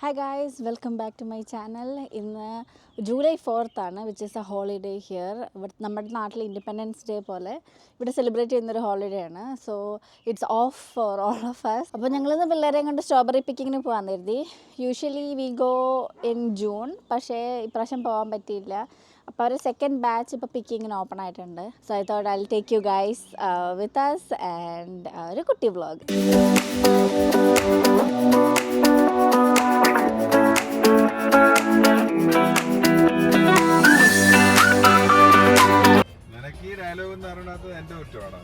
Hi guys, welcome back to my channel. ഇന്ന് July 4th ആണ്, which is A holiday here. നമ്മുടെ നാട്ടിൽ independence day പോലെ ഇവിടെ സെലിബ്രേറ്റ് ചെയ്യുന്നൊരു ഹോളിഡേ ആണ്. So it's off for all of us. അപ്പോൾ ഞങ്ങളിന്ന് പിള്ളേരെയും കൊണ്ട് സ്ട്രോബെറി പിക്കിങ്ങിന് പോകാൻ കരുതി. Usually we go in June, പക്ഷേ ഇപ്രാവശ്യം പോകാൻ പറ്റിയില്ല. അപ്പോൾ ഒരു സെക്കൻഡ് ബാച്ച് ഇപ്പോൾ പിക്കിങ്ങിന് ഓപ്പൺ ആയിട്ടുണ്ട്. So I thought I will take you guys with us and ഒരു കുട്ടി വ്ളോഗ്. ഈ ഡയലോഗ് എന്ന് പറയുന്നത് എന്റെ കുറ്റമാണോ?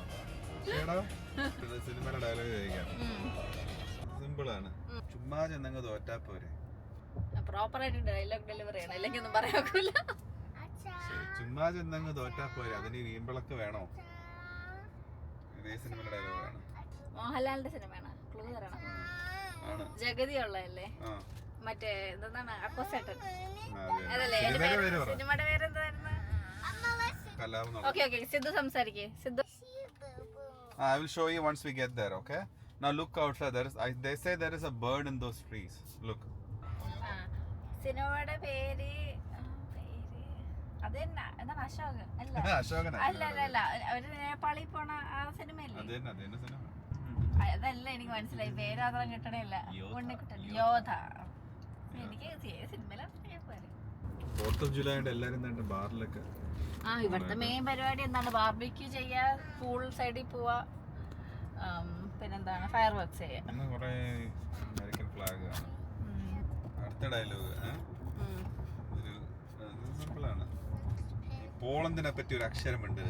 സിനിമയുടെ ഡയലോഗ് ചോദിക്കാം. സിമ്പിൾ ആണ്. ചുമ്മാ ചെന്നങ്ങ് തോറ്റാ പോരെ. ചുമ്മാ ചെന്നങ്ങ് തോറ്റാ പോരെ, അതിന് വീമ്പിളക്ക് വേണോ? ഇതേ സിനിമയുടെ ഡയലോഗാണ്. മോഹൻലാലിന്റെ സിനിമയാണ്. ക്ലൂ തരണം. ജഗതി ഉള്ളതല്ലേ? മറ്റേ എന്താണ് അപ്പോസേട്ടൻ അതല്ലേ? സിനിമയുടെ പേരെന്തായിരുന്നു? Okay, Sidhu സംസാരിക്കേ. Sidhu, I will show you once we get there, okay? Now look outside. They say there is a bird in those trees. Look. സിനിമയുടെ പേര് അതെന്നാ? എന്താണ്? അശോകൻ അല്ല? അശോകൻ അല്ല, ഒരു നേപ്പാളിൽ പോണ ആ സിനിമയല്ലേ? അതന്നെ സിനിമ. അതല്ല, എനിക്ക് മനസ്സിലായി. പേര് അത്ര കിട്ടണില്ല. ഉണ്ണിക്കുട്ടൻ, യോധ. എനിക്ക് സിനിമയിലാണ്. 4th of July എല്ലാരും ബാറിലൊക്കെ. ഇവിടുത്തെ മെയിൻ പരിപാടി എന്താണ്? ബാർബിക്യൂ ചെയ്യാ, പൂൾ സൈഡിൽ പോവാ, പിന്നെന്താണ് ഫയർ വർക്ക്സ് ചെയ്യാ. കുറെ അമേരിക്കൻ ഫ്ലാഗ്. അടുത്ത ഡയലോഗ് സിമ്പിളാണ്. പോളണ്ടിനെ പറ്റി ഒരു അക്ഷരമുണ്ട്.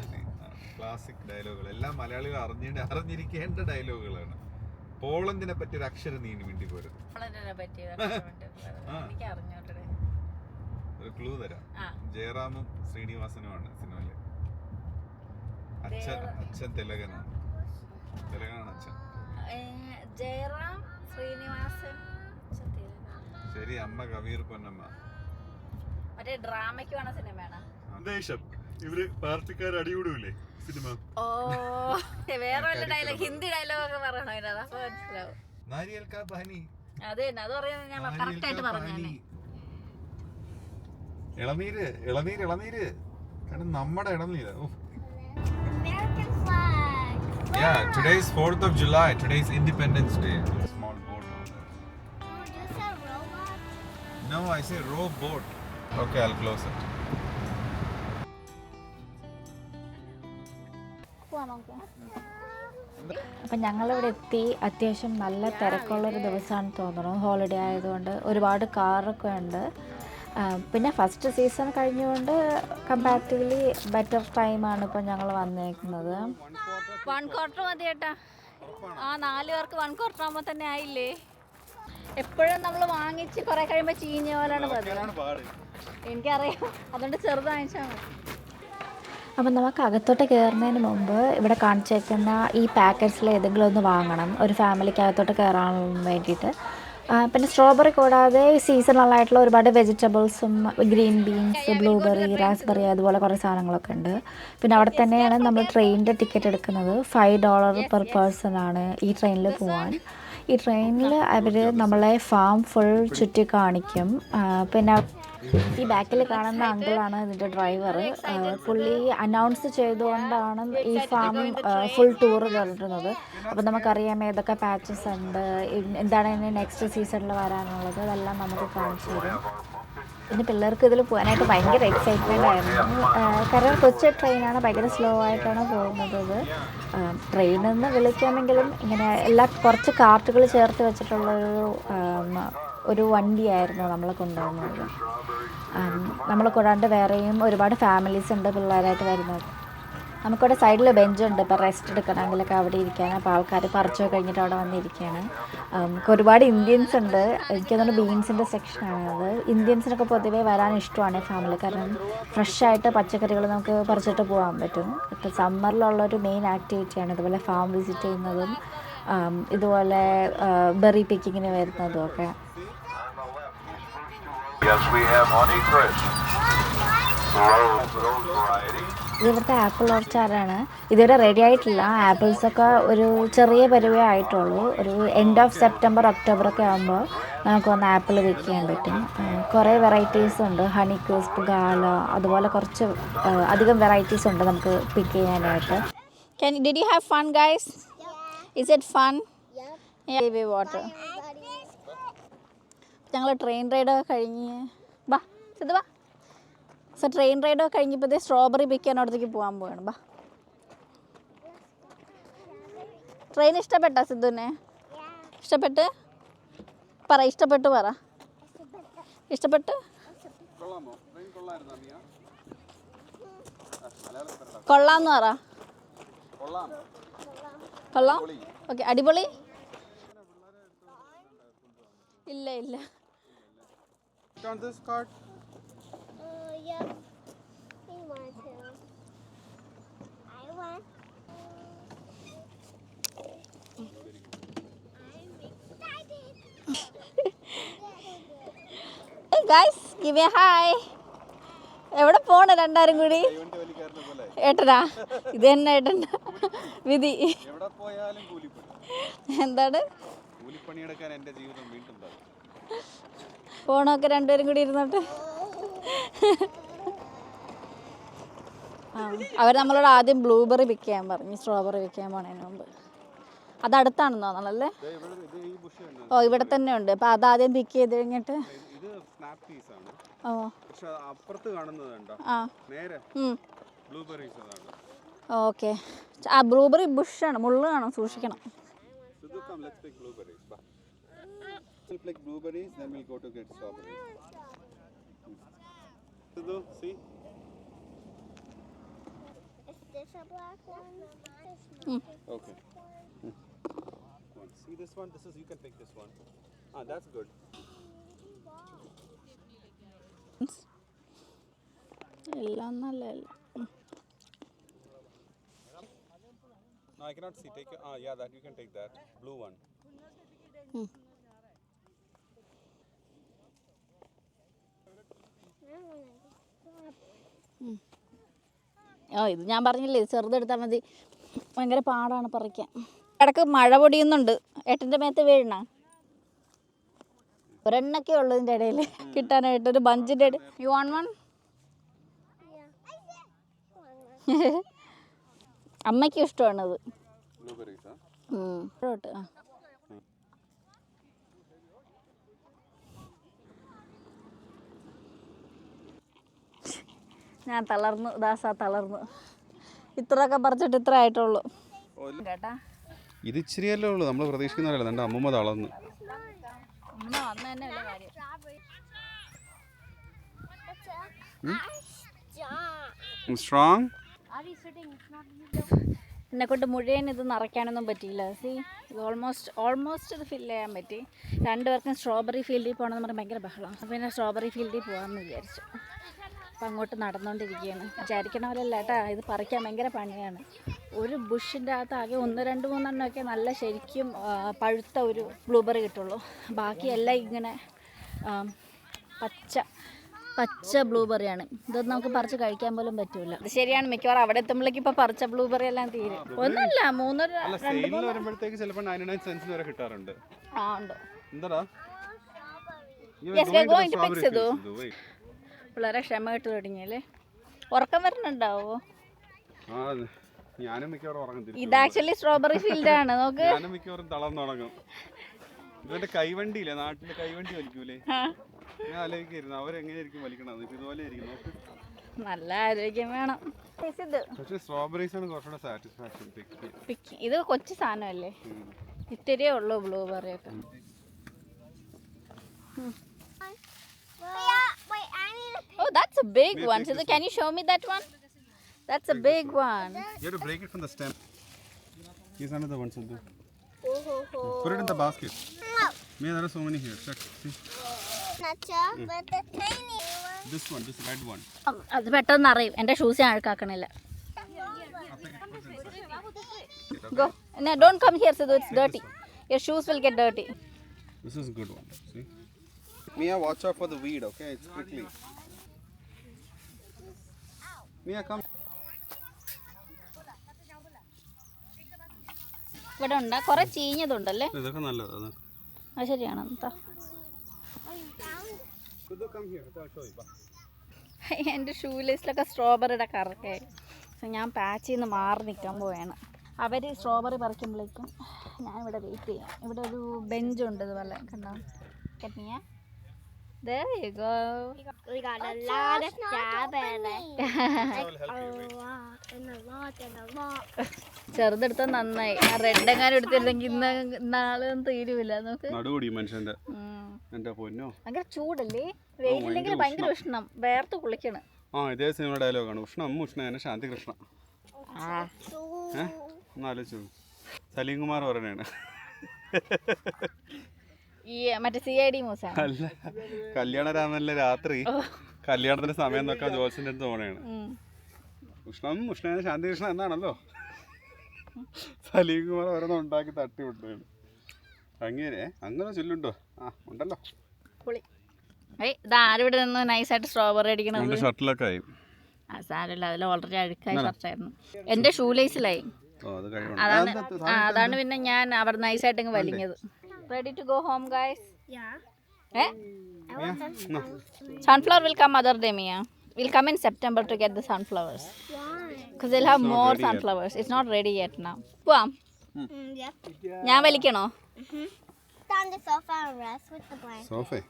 ക്ലാസിക് ഡയലോഗുകൾ എല്ലാം മലയാളികൾ അറിഞ്ഞിരിക്കേണ്ട ഡയലോഗുകളാണ്. പോളണ്ടിനെ പറ്റി ഒരു അക്ഷരം നീ വേണ്ടി പോരും. എനിക്ക് അറിഞ്ഞോട്ടെ. ഒരു ക്ലൂ തരാം. ജയറാമും ശ്രീനിവാസനുമാണ് സിനിമയില്. അച്ഛൻ തെലങ്കനാണ് അച്ഛൻ. ജയറാം, ശ്രീനിവാസൻ. ശരി, അമ്മ കബീർ പൊന്നമ്മ. മറ്റേ ഡ്രാമയ്ക്ക് വേണ സിനിമയാണ്. ഇവര് പാർട്ടിക്കാർ അടികൂടൂലേ സിനിമ. ഓ, വേറെ വല്ല ഡയലോഗ്, ഹിന്ദി ഡയലോഗ് ഒക്കെ പറയണോ? അപ്പൊ മനസ്സിലാവും. നാരിയൽ കാ പാനി. അത് തന്നെ, അത് പറയുന്നത് ഞാൻ കറക്റ്റ് ആയിട്ട് പറഞ്ഞു. ഇളനീര് കാരണം നമ്മുടെ ഇളനീര്. Yeah, today is 4th of July. Today is Independence Day. Small boat. You say robot? No, I say rowboat. Okay, I'll close it. അപ്പം ഞങ്ങളിവിടെ എത്തി. അത്യാവശ്യം നല്ല തിരക്കുള്ളൊരു ദിവസമാണെന്ന് തോന്നുന്നു. ഹോളിഡേ ആയതുകൊണ്ട് ഒരുപാട് കാറൊക്കെ ഉണ്ട്. പിന്നെ ഫസ്റ്റ് സീസൺ കഴിഞ്ഞുകൊണ്ട് കമ്പാരിറ്റീവ്ലി ബെറ്റർ ടൈമാണ് ഇപ്പോൾ ഞങ്ങൾ വന്നേക്കുന്നത്. 1/4 മതി ചേട്ടാ. 4 പേർക്ക് 1/4 ആകുമ്പോൾ തന്നെ ആയില്ലേ? എപ്പോഴും നമ്മൾ വാങ്ങിച്ച് കുറേ കഴിയുമ്പോൾ ചീഞ്ഞ പോലെയാണ് പതിവ്. എനിക്കറിയാം, അതുകൊണ്ട് ചെറുത് വാങ്ങിച്ചാൽ മതി. അപ്പം നമുക്ക് അകത്തോട്ട് കയറുന്നതിന് മുമ്പ് ഇവിടെ കാണിച്ചേക്കുന്ന ഈ പാക്കറ്റ്സിൽ ഏതെങ്കിലും ഒന്ന് വാങ്ങണം, ഒരു ഫാമിലിക്ക് അകത്തോട്ട് കയറാൻ വേണ്ടിയിട്ട്. പിന്നെ സ്ട്രോബെറി കൂടാതെ സീസണലായിട്ടുള്ള ഒരുപാട് വെജിറ്റബിൾസും, ഗ്രീൻ ബീൻസ്, ബ്ലൂബെറി, റാസ്ബെറി, അതുപോലെ കുറേ സാധനങ്ങളൊക്കെ ഉണ്ട്. പിന്നെ അവിടെ തന്നെയാണ് നമ്മൾ ട്രെയിനിൻ്റെ ടിക്കറ്റ് എടുക്കുന്നത്. $5 പെർ പേഴ്സൺ ആണ് ഈ ട്രെയിനിൽ പോകാൻ. ഈ ട്രെയിനിൽ അവർ നമ്മളെ ഫാം ഫുൾ ചുറ്റി കാണിക്കും. പിന്നെ ഈ ബാക്കിൽ കാണുന്ന അങ്കിളാണ് ഇതിൻ്റെ ഡ്രൈവർ. പുള്ളി അനൗൺസ് ചെയ്തുകൊണ്ടാണ് ഈ ഫാം ഫുൾ ടൂർ തരുന്നത്. അപ്പോൾ നമുക്കറിയാം ഏതൊക്കെ പാച്ചസ് ഉണ്ട്, എന്താണ് ഇനി നെക്സ്റ്റ് സീസണിൽ വരാനുള്ളത്, അതെല്ലാം നമുക്ക് കാണിച്ചു തരും. പിന്നെ പിള്ളേർക്ക് ഇതിൽ പോകാനായിട്ട് ഭയങ്കര എക്സൈറ്റ്മെൻ്റ് ആയിരുന്നു. കാരണം കൊച്ചു ട്രെയിനാണ്, ഭയങ്കര സ്ലോ ആയിട്ടാണ് പോകുന്നത്. ട്രെയിനിൽ നിന്ന് വിളിക്കാമെങ്കിലും ഇങ്ങനെ കുറച്ച് കാർട്ടുകൾ ചേർത്ത് വെച്ചിട്ടുള്ളൊരു വണ്ടിയായിരുന്നു നമ്മളെ കൊണ്ടുവന്നത്. നമ്മളെ കൂടാണ്ട് വേറെയും ഒരുപാട് ഫാമിലീസ് ഉണ്ട് പിള്ളേരായിട്ട് വരുന്നത്. നമുക്കിവിടെ സൈഡിൽ ബെഞ്ചുണ്ട്, ഇപ്പോൾ റെസ്റ്റ് എടുക്കണമെങ്കിലൊക്കെ അവിടെ ഇരിക്കാൻ. അപ്പോൾ ആൾക്കാർ പറിച്ചൊക്കെ കഴിഞ്ഞിട്ട് അവിടെ വന്നിരിക്കുകയാണ്. ഒരുപാട് ഇന്ത്യൻസ് ഉണ്ട്. എനിക്ക് തോന്നുന്നു ബീൻസിൻ്റെ സെക്ഷനാണത്. ഇന്ത്യൻസിനൊക്കെ പൊതുവേ വരാൻ ഇഷ്ടമാണ് ഫാമിലി, കാരണം ഫ്രഷായിട്ട് പച്ചക്കറികൾ നമുക്ക് പറിച്ചിട്ട് പോകാൻ പറ്റും. ഇപ്പോൾ സമ്മറിലുള്ളൊരു മെയിൻ ആക്ടിവിറ്റിയാണ് ഇതുപോലെ ഫാം വിസിറ്റ് ചെയ്യുന്നതും ഇതുപോലെ ബെറി പിക്കിങ്ങിന് വരുന്നതും ഒക്കെ. Yes, we have Honey Crisp, Rose variety. ഇത് ഇവിടുത്തെ ആപ്പിൾ ഓർച്ചാർഡാണ്. ഇതുവരെ റെഡി ആയിട്ടില്ല. ആപ്പിൾസൊക്കെ ഒരു ചെറിയ പരുവേ ആയിട്ടുള്ളൂ. ഒരു എൻഡ് ഓഫ് സെപ്റ്റംബർ ഒക്ടോബറൊക്കെ ആകുമ്പോൾ നമുക്ക് വന്ന് ആപ്പിൾ പിക്ക് ചെയ്യാൻ പറ്റും. കുറേ വെറൈറ്റീസ് ഉണ്ട്. ഹണി ക്രിസ്പ്, ഗാല, അതുപോലെ കുറച്ച് അധികം വെറൈറ്റീസ് ഉണ്ട് നമുക്ക് പിക്ക് ചെയ്യാനായിട്ട്. Did you have fun, guys? Yeah. Is it fun? Yep. Yeah. Give me water. ഞങ്ങൾ ട്രെയിൻ റൈഡ് കഴിഞ്ഞ് ബാ സിദ്ധു ബാ. സോ ട്രെയിൻ റൈഡ് കഴിഞ്ഞപ്പോൾ സ്ട്രോബെറി പിക്ക് ചെയ്യാനോടത്തേക്ക് പോകാൻ പോവാണ്. ബാ. ട്രെയിൻ ഇഷ്ടപ്പെട്ടോ സിദ്ധുവിനെ? ഇഷ്ടപ്പെട്ട് പറ, ഇഷ്ടപ്പെട്ടു പറ. ഇഷ്ടപ്പെട്ട് കൊള്ളാന്ന് പറ. കൊള്ളാം. ഓക്കെ, അടിപൊളി. ഇല്ല ഇല്ല. Yeah. He wants to. I want. I'm excited. Hey guys, give me a hi. എവിടെ പോണ രണ്ടാരും കൂടി? ഏട്ടനാ? ഇത് തന്നെ ഏട്ടൻ്റെ വിധി. എന്താണ് പോണൊക്കെ രണ്ടുപേരും കൂടി ഇരുന്നിട്ട്? അവർ നമ്മളോട് ആദ്യം ബ്ലൂബെറി പിക്ക് ചെയ്യാൻ പറഞ്ഞു, സ്ട്രോബെറി പിക്ക് ചെയ്യാൻ പോണതിന് മുമ്പ്. അതടുത്താണെന്ന് തോന്നണല്ലേ? ഓ, ഇവിടെ തന്നെ ഉണ്ട്. അപ്പം അതാദ്യം പിക്ക് ചെയ്ത് കഴിഞ്ഞിട്ട് ഓ ഓക്കെ. ആ ബ്ലൂബെറി ബുഷാണ്, മുള്ള് കാണും, സൂക്ഷിക്കണം. We'll pick blueberries, then we'll go to get strawberries. See? Is this a black one? Okay. See this one? This is, you can pick this one. Ah, that's good. എല്ലാം നല്ല. No, I cannot see. Take it. Yeah, that you can take that blue one. ഇത് ഞാൻ പറഞ്ഞില്ലേ, ചെറുതെടുത്താൽ മതി. ഭയങ്കര പാടാണ് പറിക്കാൻ. ഇടക്ക് മഴ പൊടിയുന്നുണ്ട്. ഏട്ടൻ്റെ മേത്ത് വീഴണ ഒരെണ്ണൊക്കെ ഉള്ളൂ ഇതിൻ്റെ ഇടയിൽ കിട്ടാനായിട്ട്, ഒരു ബഞ്ചിൻ്റെ ഇടയിൽ. You want one? അമ്മയ്ക്കും ഇഷ്ടമാണത്. ഞാൻ തളർന്നു, ദാസ തളർന്നു. ഇത്രയൊക്കെ പറിച്ചിട്ട് ഇത്ര ആയിട്ടുള്ളൂ കേട്ടാ. ഇത് ഇച്ചിരിയല്ലേ ഉള്ളൂ, നമ്മൾ പ്രതീക്ഷിക്കുന്നതല്ല. എൻ്റെ അമ്മൂമ്മ തളർന്നു. അമ്മ വന്ന തന്നെ ഉള്ള കാര്യം. സ്ട്രോങ്. എന്നെക്കൊണ്ട് മുഴുവൻ ഇത് നിറയ്ക്കാനൊന്നും പറ്റിയില്ല. സി, ഇത് ഓൾമോസ്റ്റ് ഇത് ഫില്ല് ചെയ്യാൻ പറ്റി. രണ്ടുപേർക്കും സ്ട്രോബെറി ഫീൽഡിൽ പോകണമെന്ന് പറഞ്ഞാൽ ഭയങ്കര ബഹളം. അപ്പോൾ പിന്നെ സ്ട്രോബെറി ഫീൽഡിൽ പോകാമെന്ന് വിചാരിച്ചു. അപ്പം അങ്ങോട്ട് നടന്നുകൊണ്ടിരിക്കുകയാണ്. വിചാരിക്കണ പോലെ അല്ല കേട്ടാ, ഇത് പറിക്കാൻ ഭയങ്കര പണിയാണ്. ഒരു ബുഷിൻ്റെ അകത്ത് ആകെ 1, 2, 3 എണ്ണമൊക്കെ നല്ല ശരിക്കും പഴുത്ത ഒരു ബ്ലൂബെറി കിട്ടുള്ളൂ. ബാക്കിയെല്ലാം ഇങ്ങനെ പച്ച ബ്ലൂബെറിയാണ്. ഇതൊന്നും നമുക്ക് പറിച്ച് കഴിക്കാൻ പോലും പറ്റൂല. അത് ശരിയാണ്, മിക്കവാറും അവിടെ എത്തുമ്പോഴേക്കും ഇപ്പോൾ പറിച്ച ബ്ലൂബെറി എല്ലാം തീരും. ഒന്നല്ല, 3 വരുമ്പോഴത്തേക്ക് ചിലപ്പോൾ 99 സെന്റ്സിന് വരെ കിട്ടാറുണ്ട്. ആ ഉണ്ട്. എന്താടാ? പിള്ളേരെ ക്ഷമ കിട്ട് തുടങ്ങിയല്ലേ? ഉറക്കം വരുന്നുണ്ടാവോ? ഞാനും മിക്കവാറും ഉറങ്ങും. ഇത് ആക്ച്വലി സ്ട്രോബെറി ഫീൽഡാണ്. നോക്ക്, ഞാനും മിക്കവാറും തളർന്നുറങ്ങും. ഇവന്റെ കൈവണ്ടിയില്ലേ, നാട്ടിലെ കൈവണ്ടി വലിക്കൂലേ? ഞാൻ ആലോചിക്കായിരുന്നു അവരെങ്ങനെയായിരിക്കും വലിക്കണത്. ഇതുപോലെ ആയിരിക്കും. നോക്ക്, നല്ല ആരോഗ്യം വേണം. പക്ഷേ സ്ട്രോബെറീസ് ആണ് കുറച്ചുകൂടെ സാറ്റിസ്ഫാക്ഷൻ. ഇത് കൊച്ചു സാധനമല്ലേ, ഇത്തിരിയേ ഉള്ളൂ ബ്ലൂബെറി ഒക്കെ. Oh, that's a big one. So can you show me that one? That's a big one. You have to break it from the stem. Here's another one, Sindhu. Put it in the basket. Man, there are so many here. Check. See? But the tiny one. This one, this red one. അത് പെട്ടെന്ന് അറിയും. എൻ്റെ shoes ഞാൻ അഴുക്കാക്കണില്ല. Go. No, don't come here, Sidhu. It's dirty. Your shoes will get dirty. This is a good one. See? Mia, watch out for the weed, okay? It's prickly. Mia, come. ഇവിടെ ഉണ്ട് കുറേ ചീഞ്ഞതുണ്ടല്ലേ. ഇതൊക്കെ നല്ലതാണ്. അത് ശരിയാണ്. എന്താ എൻ്റെ ഷൂ ലിസ്റ്റിലൊക്കെ സ്ട്രോബെറിയുടെ കറക്കായി. ഞാൻ പാച്ചിൽ നിന്ന് മാറി നിൽക്കാൻ പോവുകയാണ്. അവർ സ്ട്രോബെറി പറിക്കുമ്പോഴേക്കും ഞാനിവിടെ വെയിറ്റ് ചെയ്യാം. ഇവിടെ ഒരു ബെഞ്ചുണ്ട് ഇതുപോലെ കണ്ടോ. കെട്ടിയ There you go. We got a lot of strawberry. And a lot. ചെറുതെടുത്ത നന്നായി. ആ റെഡെങ്ങാനും എടുത്തിരുന്നെങ്കിൽ നാളെ തീരുമില്ല. നോക്ക് നടുകൂടി മനുഷ്യന്റെ. എന്റെ പൊന്നോ ഭയങ്കര ചൂടല്ലേ. വെയിലില്ലെങ്കിൽ ഭയങ്കര ഉഷ്ണം. വേർത്ത് കുളിക്കണം. ഇതേ സിനിമ ഡയലോഗാണ്. ഉഷ്ണം ഉഷ്ണേന ശാന്തി കൃഷ്ണ. ഒന്നാലോചിച്ചു. സലീം കുമാർ പറയണേണ്. ഈ മറ്റേ CID മൂസാണ്. അല്ല, കല്യാണരാമനിലെ രാത്രി കല്യാണത്തിന്റെ സമയം നോക്കാൻ ജോത്സ്യന്റെ അടുത്ത് പോണേണ്. ഉഷ്ണം ഉഷ്ണേന ശാന്തി കൃഷ്ണ എന്നാണല്ലോ. സലീം കുമാർ ഓരോന്നും ഉണ്ടാക്കി തട്ടി വിട്ടു. അങ്ങനെ ചൊല്ലുണ്ടോ? ഉണ്ടല്ലോ. ഇതാരിവിടെ നിന്ന് നൈസായിട്ട് സ്ട്രോബെറി അടിക്കണത്. ഷർട്ടിലൊക്കെ ആയി. സാരമില്ല, അതിൽ ഓൾറെഡി അഴുക്കായി ഷർട്ടായിരുന്നു. എൻ്റെ ഷൂ ലേസിലായി. അതാണ് പിന്നെ ഞാൻ അവിടെ നൈസായിട്ട് അങ്ങ് വലിഞ്ഞത്. Ready to go home, guys? Yeah. Eh? Sunflower will come other day, Mia. We'll come in September to get the sunflowers. Why? Because they'll have more sunflowers. It's not ready yet now. Poam. Yeah. ഞാൻ വലിക്കണോ? Down the sofa and rest with the blanket. സോഫേ.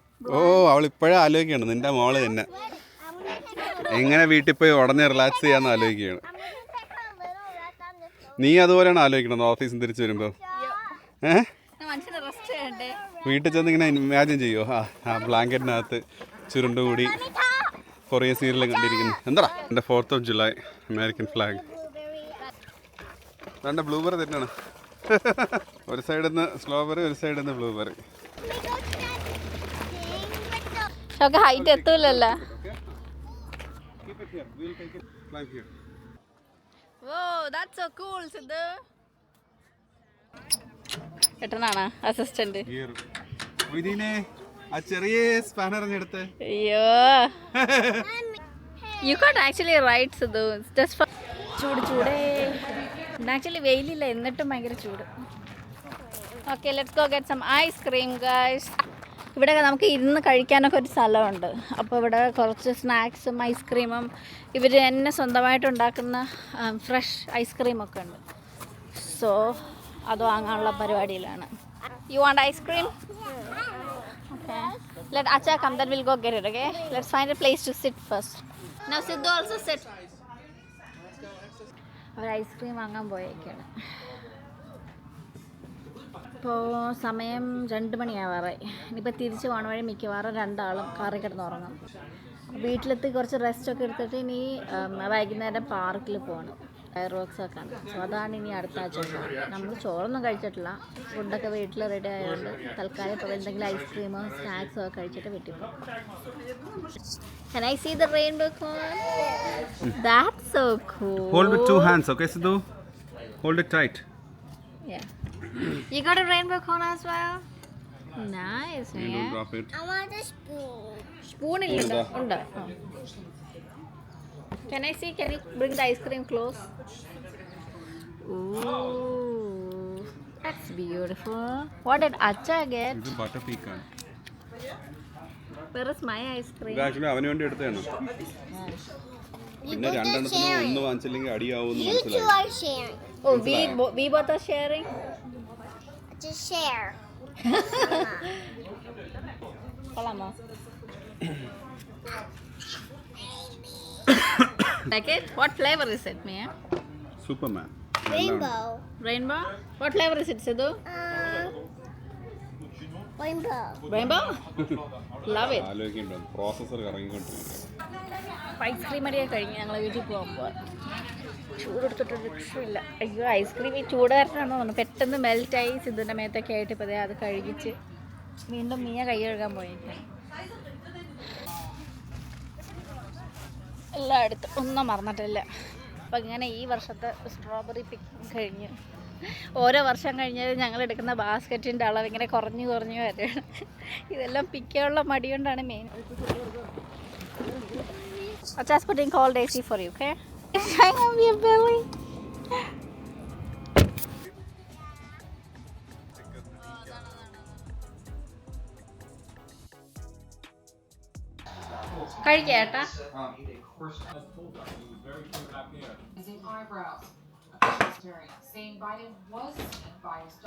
അവൾ ഇപ്പോഴേ ആലോചിക്കുകയാണ് നിന്റെ മോള് തന്നെ I'm gonna take a എങ്ങനെ വീട്ടിൽ പോയി ഉടനെ റിലാക്സ് ചെയ്യാന്ന് ആലോചിക്കുകയാണ്. I'm gonna take a little rest on the sofa. നീ അതുപോലെയാണ് ആലോചിക്കണത് ഓഫീസിൽ നിന്ന് തിരിച്ചു വരുമ്പോൾ. മനുഷ്യന് റെസ്റ്റ് ചെയ്യണ്ടേ? വീട്ടിൽ ചെന്ന് ഇങ്ങനെ ഇമാജിൻ ചെയ്യോ ആ ബ്ലാങ്കറ്റിനകത്ത് ചുരുണ്ടുകൂടി കൊറിയൻ സീരിയലും കണ്ടിരിക്കുന്നു. എന്താ എൻ്റെ 4th of July American flag. രണ്ട് ബ്ലൂബെറി തന്നെയാണ്. ഒരു സൈഡിൽ നിന്ന് സ്ട്രോബെറി, ഒരു സൈഡിൽ നിന്ന് ബ്ലൂബെറി. ഒക്കെ ഹൈറ്റ് എത്തൂലല്ലോ. എട്ടനാണ് അസിസ്റ്റന്റ്. ആ ചെറിയ സ്പാനറിഞ്ഞെടുത്ത്. അയ്യോ, you caught actually right Sidhu. Just for ചൂടേ. ആക്ച്വലി വെയിലില്ല, എന്നിട്ടും ഭയങ്കര ചൂട്. Okay, let's go get some ice cream guys. ഇവിടെ നമുക്ക് ഇരുന്ന് കഴിക്കാനൊക്കെ ഒരു സ്ഥലമുണ്ട്. അപ്പോൾ ഇവിടെ കുറച്ച് സ്നാക്സും ഐസ്ക്രീമും ഇവർ തന്നെ സ്വന്തമായിട്ട് ഉണ്ടാക്കുന്ന ഫ്രഷ് ഐസ്ക്രീമൊക്കെ ഉണ്ട്. സോ അത് വാങ്ങാനുള്ള പരിപാടിയിലാണ്. You want ice cream? Okay, let അച്ഛാ come, then will go get it. Okay, let's find a place to sit first. Now Sidhu also sit. അവർ ഐസ്ക്രീം വാങ്ങാൻ പോയേക്കാണ്. ഇപ്പോൾ സമയം 2 മണിയാവാറായി. ഇനിയിപ്പോൾ തിരിച്ച് പോകണ വഴി മിക്കവാറും രണ്ടാളും കാറിൽ കിടന്ന് ഉറങ്ങും. വീട്ടിലെത്തി കുറച്ച് റെസ്റ്റൊക്കെ എടുത്തിട്ട് ഇനി വൈകുന്നേരം പാർക്കിൽ പോകണം. ഫയർ വർക്ക്സ് ഒക്കെ ഉണ്ട്. സോ അതാണ് ഇനി അടുത്ത ആഴ്ച. നമ്മൾ ചോറൊന്നും കഴിച്ചിട്ടില്ല. ഫുഡൊക്കെ വീട്ടിൽ റെഡി ആയതുകൊണ്ട് തൽക്കാലം ഇപ്പോൾ എന്തെങ്കിലും ഐസ്ക്രീമോ സ്നാക്സോ ഒക്കെ കഴിച്ചിട്ട് വീട്ടിൽ പോകും. Can I see the rainbow cone? That's so cool. Hold with 2 hands, okay, Sidhu? Hold it tight. Yeah. You got a rainbow cone as well? Nice, Don't yeah. drop it. I want a spoon. Spoon ഇല്ല ഉണ്ട്. Can I see? Can you bring the ice cream close? Ooh, that's beautiful. What did Acha get? ഇത് butter pecan. Where is my ice cream? ഇത് actually അവന് വേണ്ടി എടുത്തതാണ്. പിന്നെ രണ്ടെണ്ണത്തിന് ഒന്ന് വാങ്ങിച്ചില്ലെങ്കിൽ അടിയാവുമെന്ന് You two മനസ്സിലായി. are sharing. Oh, we both are sharing. Just share. കൊള്ളാമോ? Like it? What flavor is it, Mia? Superman. Rainbow. Rainbow? What flavor is it, Sidhu? Rainbow. Rainbow? Love it. ആലോചിക്കുന്നുണ്ടോ പ്രോസസ്സർ കറങ്ങിക്കൊണ്ടിരിക്കും. Ice cream അടിയൊക്കെ കഴിഞ്ഞ് ഞങ്ങൾ വീട്ടിൽ പോകുമ്പോൾ ചൂടെടുത്തിട്ടൊരു രക്ഷയില്ല. അയ്യോ, ഐസ്ക്രീം ഈ ചൂടുകാരനാണോ തോന്നുന്നു പെട്ടെന്ന് മെൽറ്റായി സിദ്ധുവിൻ്റെ മേത്തൊക്കെ ആയിട്ട് ഇപ്പോൾ അത് കഴിച്ച് വീണ്ടും മീയ കൈ കഴുകാൻ പോയേക്കാണ്. എല്ലായിടത്തും ഒന്നും മറന്നിട്ടില്ല. അപ്പം ഇങ്ങനെ ഈ വർഷത്തെ സ്ട്രോബെറി പിക്കിങ് കഴിഞ്ഞ് ഓരോ വർഷം കഴിഞ്ഞാൽ ഞങ്ങൾ എടുക്കുന്ന ബാസ്ക്കറ്റിൻ്റെ അളവ് ഇങ്ങനെ കുറഞ്ഞു വരികയാണ്. ഇതെല്ലാം പിക്കാനുള്ള മടി കൊണ്ടാണ് main. Acha's putting cold AC for you, okay? Hang on your belly. കഴിക്കേട്ടാ. Saying Biden was biased.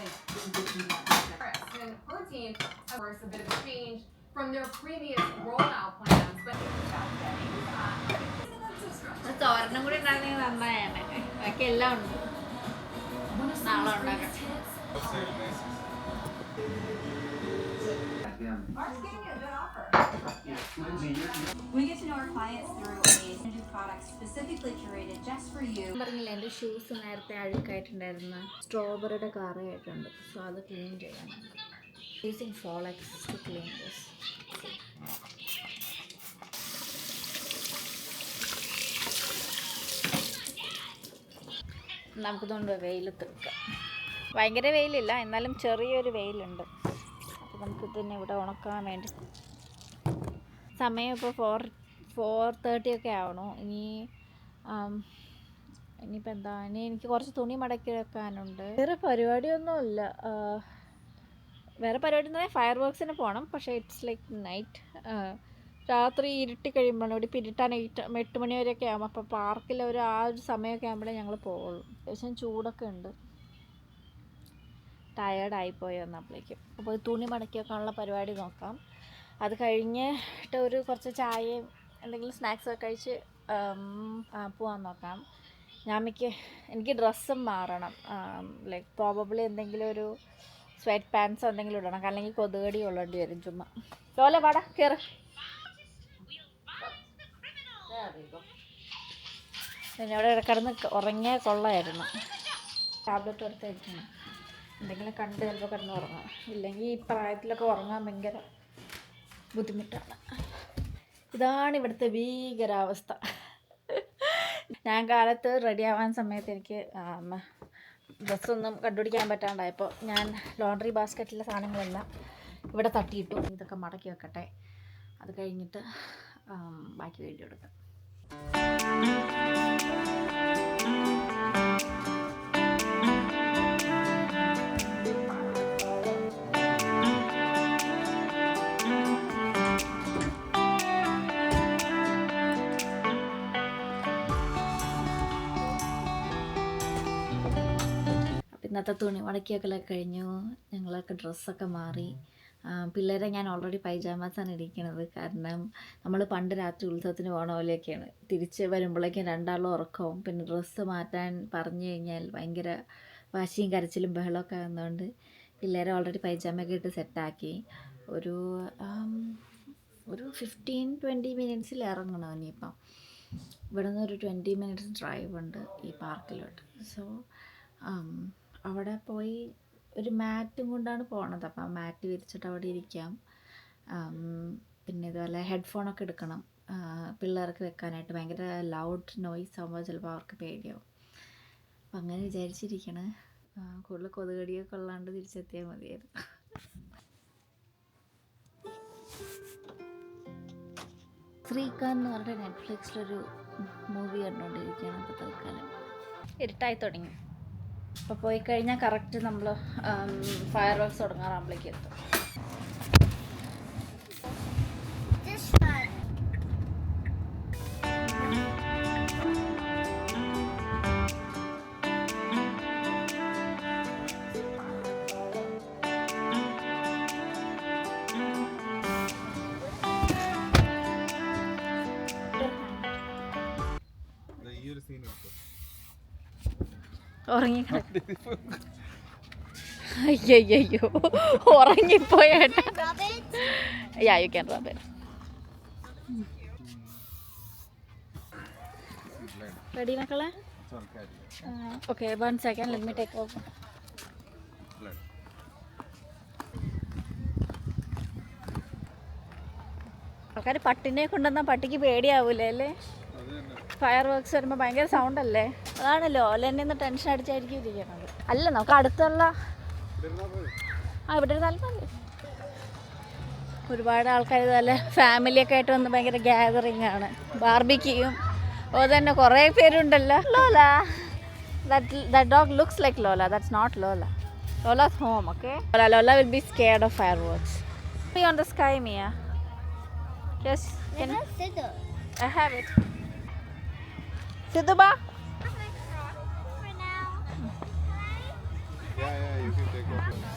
And her team has a bit of a change from their previous rollout plans. But തോരനും കൂടി ഉണ്ടായിരുന്നെങ്കിൽ നന്നായാണ്. ബാക്കി എല്ലാം ഉണ്ട്. നാളെ ഉണ്ടാക്കാം. We get to know our clients through a new product specifically curated just for you. പറഞ്ഞില്ല എൻ്റെ ഷൂസ് നേരത്തെ അഴുക്കായിട്ടുണ്ടായിരുന്നു. സ്ട്രോബെറിയുടെ കറയായിട്ടുണ്ട്. സോ അത് ക്ലീൻ ചെയ്യണം. Using folks to clean this. നമുക്കിതുകൊണ്ട് വെയിലത്ത് വെക്കാം. ഭയങ്കര വെയിലില്ല, എന്നാലും ചെറിയൊരു വെയിലുണ്ട്. അപ്പോൾ നമുക്കിതിനെ ഇവിടെ ഉണക്കാൻ വേണ്ടി. സമയം ഇപ്പോൾ 4:30 ഒക്കെ ആവണു. ഇനിയിപ്പോൾ എന്താ, ഇനി എനിക്ക് കുറച്ച് തുണി മടക്കി വെക്കാനുണ്ട്. വേറെ പരിപാടിയൊന്നുമില്ല. വേറെ പരിപാടി എന്ന് പറഞ്ഞാൽ ഫയർ വർക്സിന് പോകണം. പക്ഷേ ഇറ്റ്സ് ലൈക്ക് നൈറ്റ്. രാത്രി ഇരുട്ടി കഴിയുമ്പോഴാണ്. ഇവിടെ ഇപ്പോൾ ഇരുട്ടാൻ 8 മണി വരെയൊക്കെ ആകും. അപ്പോൾ പാർക്കിൽ ആ ഒരു സമയമൊക്കെ ആകുമ്പോഴേ ഞങ്ങൾ പോവുള്ളൂ. അത്യാവശ്യം ചൂടൊക്കെ ഉണ്ട്. ടയേർഡായിപ്പോയി വന്നപ്പോഴേക്കും. അപ്പോൾ തുണി മടക്കി വെക്കാനുള്ള പരിപാടി നോക്കാം. അത് കഴിഞ്ഞിട്ട് കുറച്ച് ചായയും എന്തെങ്കിലും സ്നാക്സൊക്കെ കഴിച്ച് പോകാൻ നോക്കാം. എനിക്ക് ഡ്രസ്സും മാറണം. ലൈക്ക് പ്രോബബ്ലി എന്തെങ്കിലും ഒരു സ്വെറ്റ് പാൻസോ എന്തെങ്കിലും ഇടണം. അല്ലെങ്കിൽ കൊതുകടി കൊള്ളേണ്ടി വരും ചുമ്മാ. ലോല വാടാ കയറ്. പിന്നെ അവിടെ കിടന്ന് ഉറങ്ങിയ കൊള്ളായിരുന്നു. ടാബ്ലറ്റ് എടുത്ത് കഴിക്കണം. എന്തെങ്കിലും കണ്ട് ചിലപ്പോൾ കിടന്ന് ഉറങ്ങാം. ഇല്ലെങ്കിൽ ഈ പ്രായത്തിലൊക്കെ ഉറങ്ങാൻ ഭയങ്കര ബുദ്ധിമുട്ടാണ്. ഇതാണ് ഇവിടുത്തെ ഭീകരാവസ്ഥ. ഞാൻ കാലത്ത് റെഡി ആവാൻ സമയത്ത് എനിക്ക് ഡ്രസ്സൊന്നും കണ്ടുപിടിക്കാൻ പറ്റാണ്ടായപ്പോൾ ഞാൻ ലോണ്ടറി ബാസ്ക്കറ്റിലെ സാധനങ്ങളെല്ലാം ഇവിടെ തട്ടിയിട്ടു. ഇതൊക്കെ മടക്കി വെക്കട്ടെ. അത് കഴിഞ്ഞിട്ട് ബാക്കി വീഡിയോ എടുക്കാം. ഇന്നത്തെ തുണി മടക്കിയൊക്കെ കഴിഞ്ഞു. ഞങ്ങളൊക്കെ ഡ്രസ്സൊക്കെ മാറി. പിള്ളേരെ ഞാൻ ഓൾറെഡി പൈജാമാസാണ് ഇരിക്കുന്നത്. കാരണം നമ്മൾ പണ്ട് രാത്രി ഉത്സവത്തിന് പോകണ പോലെയൊക്കെയാണ്. തിരിച്ച് വരുമ്പോഴേക്കും രണ്ടാളും ഉറക്കവും. പിന്നെ ഡ്രസ്സ് മാറ്റാൻ പറഞ്ഞു കഴിഞ്ഞാൽ ഭയങ്കര വാശിയും കരച്ചിലും ബഹളമൊക്കെ ആകുന്നതുകൊണ്ട് പിള്ളേരെ ഓൾറെഡി പൈജാമയൊക്കെ ഇട്ട് സെറ്റാക്കി. ഒരു 15-20 മിനിറ്റ്സിൽ ഇറങ്ങണം. ഇനിയിപ്പം ഇവിടെ നിന്ന് ഒരു 20 മിനിറ്റ്സ് ഡ്രൈവ് ഉണ്ട് ഈ പാർക്കിലോട്ട്. സോ അവിടെ പോയി ഒരു മാറ്റും കൊണ്ടാണ് പോണത്. അപ്പോൾ ആ മാറ്റ് വിരിച്ചിട്ട് അവിടെ ഇരിക്കാം. പിന്നെ ഇതുപോലെ ഹെഡ്ഫോണൊക്കെ എടുക്കണം പിള്ളേർക്ക് വെക്കാനായിട്ട്. ഭയങ്കര ലൗഡ് നോയ്സ് ആകുമ്പോൾ ചിലപ്പോൾ അവർക്ക് പേടിയാവും. അപ്പം അങ്ങനെ വിചാരിച്ചിരിക്കണം. കൂടുതൽ കൊതുകടിയൊക്കെ ഉള്ളാണ്ട് തിരിച്ചെത്തിയാൽ മതിയായിരുന്നു. ശ്രീകാന്ത് എന്ന് പറഞ്ഞ നെറ്റ്ഫ്ലിക്സിലൊരു മൂവി കണ്ടുകൊണ്ടിരിക്കുകയാണ് ഇപ്പോൾ തൽക്കാലം. ഇരുട്ടായി തുടങ്ങി. അപ്പോൾ പോയി കഴിഞ്ഞാൽ കറക്റ്റ് നമ്മൾ ഫയർ വർക്ക്സ് തുടങ്ങാറാകുമ്പോഴേക്കും എത്തും. ഉറങ്ങി അയ്യോ ഉറങ്ങിപ്പോയേട്ടാ. Yeah you can rub it. Ready മക്കളെ? Okay 1 second, let me take off. ആൾക്കാർ പട്ടിനെ കൊണ്ടുവന്നാൽ പട്ടിക്ക് പേടിയാവൂലേ അല്ലേ? ഫയർ വർക്ക്സ് വരുമ്പോൾ ഭയങ്കര സൗണ്ടല്ലേ? അതാണല്ലോ ഓലെന്നെ ഒന്ന് ടെൻഷൻ അടിച്ചായിരിക്കും ഇരിക്കുന്നത്. അല്ല നമുക്ക് അടുത്തുള്ള ഇവിടെ ഇരുന്നാലും മതി. ഒരുപാട് ആൾക്കാർ ഇതുപോലെ ഫാമിലിയൊക്കെ ആയിട്ട് വന്ന് ഭയങ്കര ഗ്യാതറിങ് ആണ്. ബാർബിക്യൂയും തന്നെ കുറേ പേരുണ്ടല്ലോ. ലോല, that dog looks like Lola. That's not Lola. Lola's home, okay? Lola will be scared of fireworks. Be on the sky, Mia. Yes, can There's no scissors. I have it. Sidhuba. For now. Yeah, yeah, you can take off your-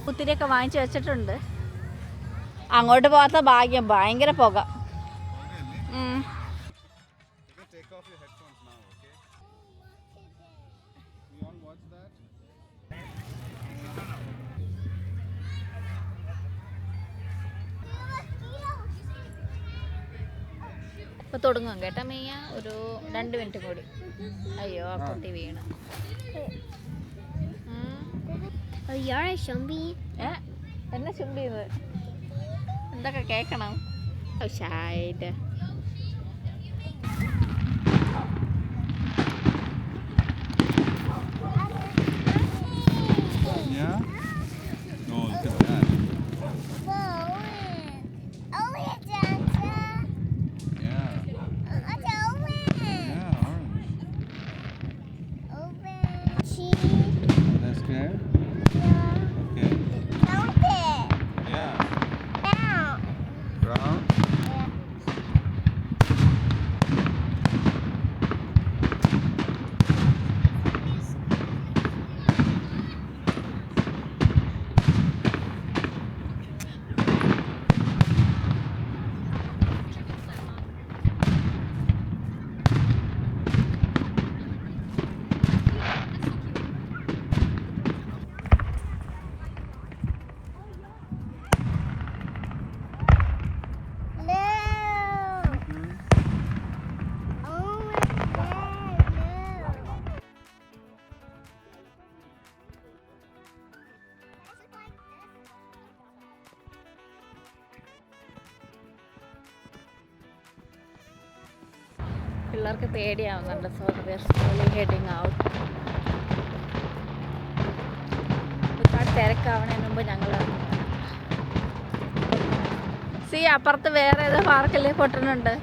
കുത്തിരിയൊക്കെ വാങ്ങിച്ചു വെച്ചിട്ടുണ്ട്. അങ്ങോട്ട് പോകാത്ത ഭാഗ്യം, ഭയങ്കര പുക. ഉം. You can take off your headphones now, okay? You want to watch that? ഇപ്പൊ തുടങ്ങും കേട്ടോ മീയ, ഒരു 2 മിനിറ്റ് കൂടി. അയ്യോ ആ കുട്ടി വീണ്. Oh, you're a zombie. എന്നെ ചുണ്ടിയത് എന്തൊക്കെ കേക്കണം. ഷായിട്ട് Yeah? Oh, look at that. Owen, Santa. Yeah. That's Owen. Yeah, orange. Owen. Cheese. That's good? Yeah. Okay. Count it. Yeah. Down. Brown? Yeah. No. Oh my God, no. പിള്ളേർക്ക് പേടിയാവുന്നുണ്ട്. So they are slowly heading out. ഒരുപാട് തിരക്കാവണതിന് മുമ്പ് ഞങ്ങൾ അപ്പുറത്ത് വേറെ ഏതോ പാർക്കിൽ പൊട്ടുന്നുണ്ട്.